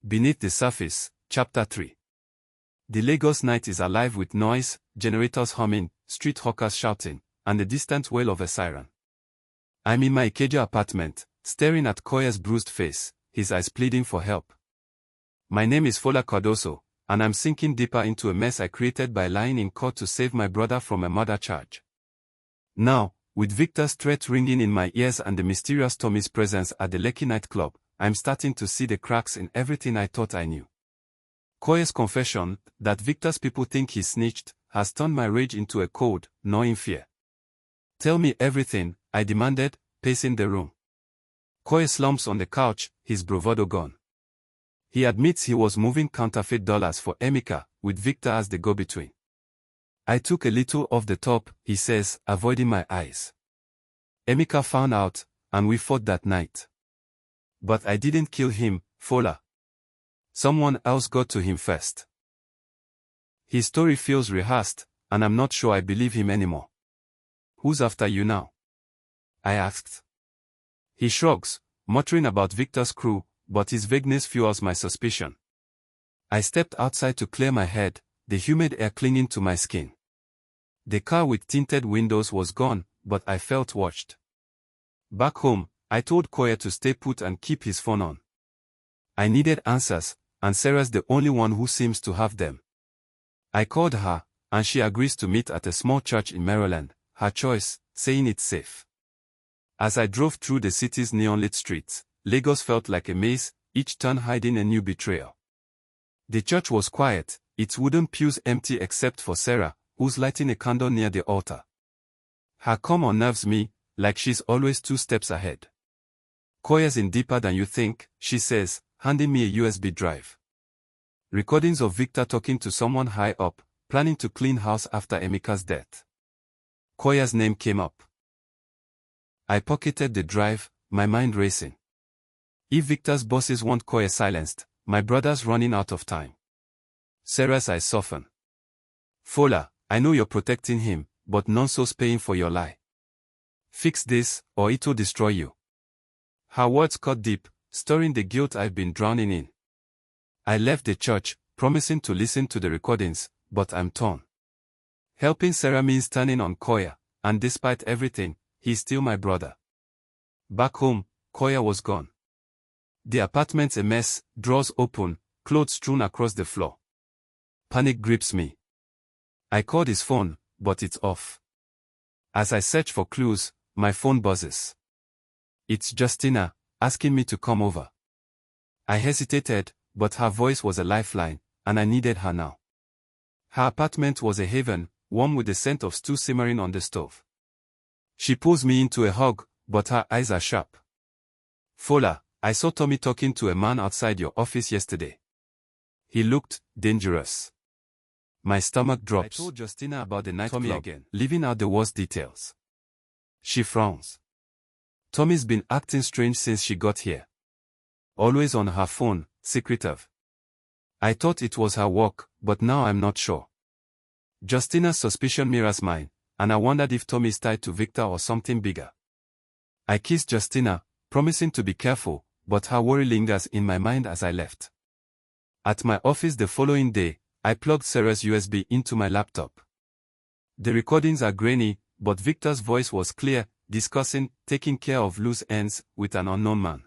Beneath the Surface, Chapter 3. The Lagos night is alive with noise, generators humming, street hawkers shouting, and the distant wail of a siren. I'm in my Ikeja apartment, staring at Koya's bruised face, his eyes pleading for help. My name is Fola Cardoso, and I'm sinking deeper into a mess I created by lying in court to save my brother from a murder charge. Now, with Victor's threat ringing in my ears and the mysterious Tommy's presence at the Lekki nightclub, I'm starting to see the cracks in everything I thought I knew. Koya's confession, that Victor's people think he snitched, has turned my rage into a cold, gnawing fear. Tell me everything, I demanded, pacing the room. Koya slumps on the couch, his bravado gone. He admits he was moving counterfeit dollars for Emeka, with Victor as the go-between. I took a little off the top, he says, avoiding my eyes. Emeka found out, and we fought that night. But I didn't kill him, Fola. Someone else got to him first. His story feels rehearsed, and I'm not sure I believe him anymore. Who's after you now? I asked. He shrugs, muttering about Victor's crew, but his vagueness fuels my suspicion. I stepped outside to clear my head, the humid air clinging to my skin. The car with tinted windows was gone, but I felt watched. Back home, I told Koya to stay put and keep his phone on. I needed answers, and Sarah's the only one who seems to have them. I called her, and she agrees to meet at a small church in Maryland, her choice, saying it's safe. As I drove through the city's neon-lit streets, Lagos felt like a maze, each turn hiding a new betrayal. The church was quiet, its wooden pews empty except for Sarah, who's lighting a candle near the altar. Her calm unnerves me, like she's always 2 steps ahead. Koya's in deeper than you think, she says, handing me a USB drive. Recordings of Victor talking to someone high up, planning to clean house after Emeka's death. Koya's name came up. I pocketed the drive, my mind racing. If Victor's bosses want Koya silenced, my brother's running out of time. Sarah's eyes soften. Fola, I know you're protecting him, but Nonso's paying for your lie. Fix this, or it'll destroy you. Her words cut deep, stirring the guilt I've been drowning in. I left the church, promising to listen to the recordings, but I'm torn. Helping Sarah means turning on Koya, and despite everything, he's still my brother. Back home, Koya was gone. The apartment's a mess, drawers open, clothes strewn across the floor. Panic grips me. I called his phone, but it's off. As I search for clues, my phone buzzes. It's Justina, asking me to come over. I hesitated, but her voice was a lifeline, and I needed her now. Her apartment was a haven, warm with the scent of stew simmering on the stove. She pulls me into a hug, but her eyes are sharp. Fola, I saw Tommy talking to a man outside your office yesterday. He looked dangerous. My stomach drops. I told Justina about the nightclub again, leaving out the worst details. She frowns. Tommy's been acting strange since she got here. Always on her phone, secretive. I thought it was her work, but now I'm not sure. Justina's suspicion mirrors mine, and I wondered if Tommy's tied to Victor or something bigger. I kissed Justina, promising to be careful, but her worry lingers in my mind as I left. At my office the following day, I plugged Sarah's USB into my laptop. The recordings are grainy, but Victor's voice was clear, discussing, taking care of loose ends, with an unknown man.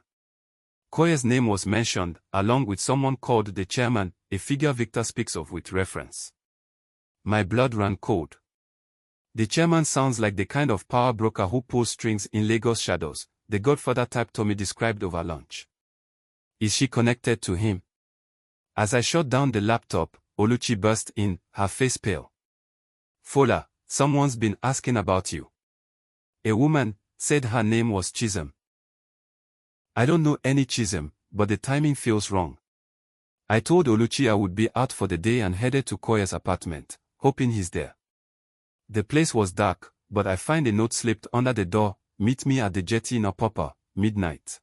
Koya's name was mentioned, along with someone called the chairman, a figure Victor speaks of with reference. My blood ran cold. The chairman sounds like the kind of power broker who pulls strings in Lagos shadows, the Godfather type Tommy described over lunch. Is she connected to him? As I shut down the laptop, Oluchi burst in, her face pale. Fola, someone's been asking about you. A woman said her name was Chisholm. I don't know any Chisholm, but the timing feels wrong. I told Oluchi I would be out for the day and headed to Koya's apartment, hoping he's there. The place was dark, but I find a note slipped under the door, meet me at the jetty in Apapa, midnight.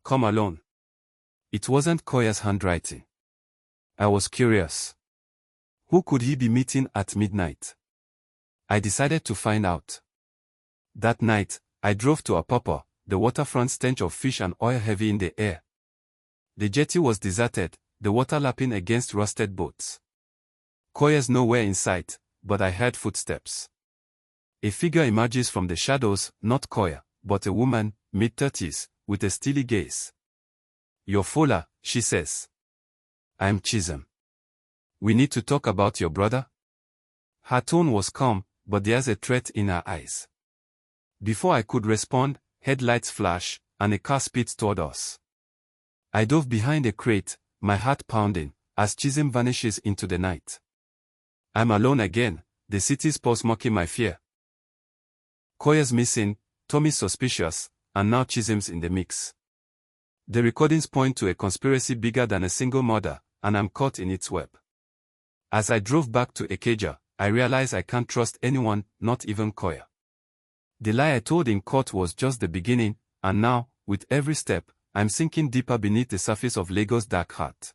Come alone. It wasn't Koya's handwriting. I was curious. Who could he be meeting at midnight? I decided to find out. That night, I drove to Apapa, the waterfront stench of fish and oil heavy in the air. The jetty was deserted, the water lapping against rusted boats. Koya's nowhere in sight, but I heard footsteps. A figure emerges from the shadows, not Koya, but a woman, mid-30s, with a steely gaze. "You're Fola," she says. "I'm Chisholm. We need to talk about your brother?" Her tone was calm, but there's a threat in her eyes. Before I could respond, headlights flash, and a car speeds toward us. I dove behind a crate, my heart pounding, as Chisholm vanishes into the night. I'm alone again, the city's pulse mocking my fear. Koya's missing, Tommy's suspicious, and now Chisholm's in the mix. The recordings point to a conspiracy bigger than a single murder, and I'm caught in its web. As I drove back to Ikeja, I realized I can't trust anyone, not even Koya. The lie I told in court was just the beginning, and now, with every step, I'm sinking deeper beneath the surface of Lagos' dark heart.